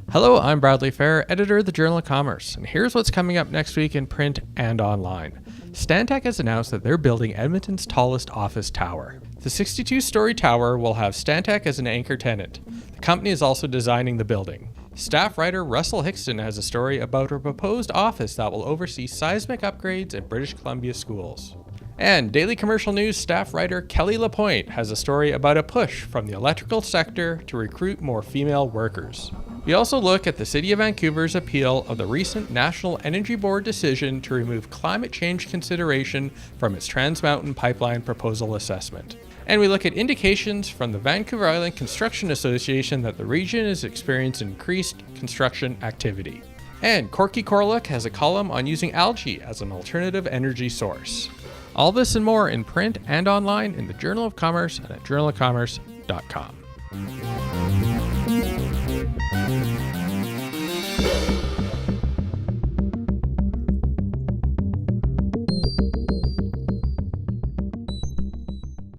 Hello, I'm Bradley Fair, editor of the Journal of Commerce, and here's what's coming up next week in print and online. Stantec has announced that they're building Edmonton's tallest office tower. The 62-story tower will have Stantec as an anchor tenant. The company is also designing the building. Staff writer Russell Hickston has a story about a proposed office that will oversee seismic upgrades in British Columbia schools. And Daily Commercial News staff writer Kelly Lapointe has a story about a push from the electrical sector to recruit more female workers. We also look at the City of Vancouver's appeal of the recent National Energy Board decision to remove climate change consideration from its Trans Mountain Pipeline proposal assessment. And we look at indications from the Vancouver Island Construction Association that the region is experiencing increased construction activity. And Corky Corlick has a column on using algae as an alternative energy source. All this and more in print and online in the Journal of Commerce and at journalofcommerce.com.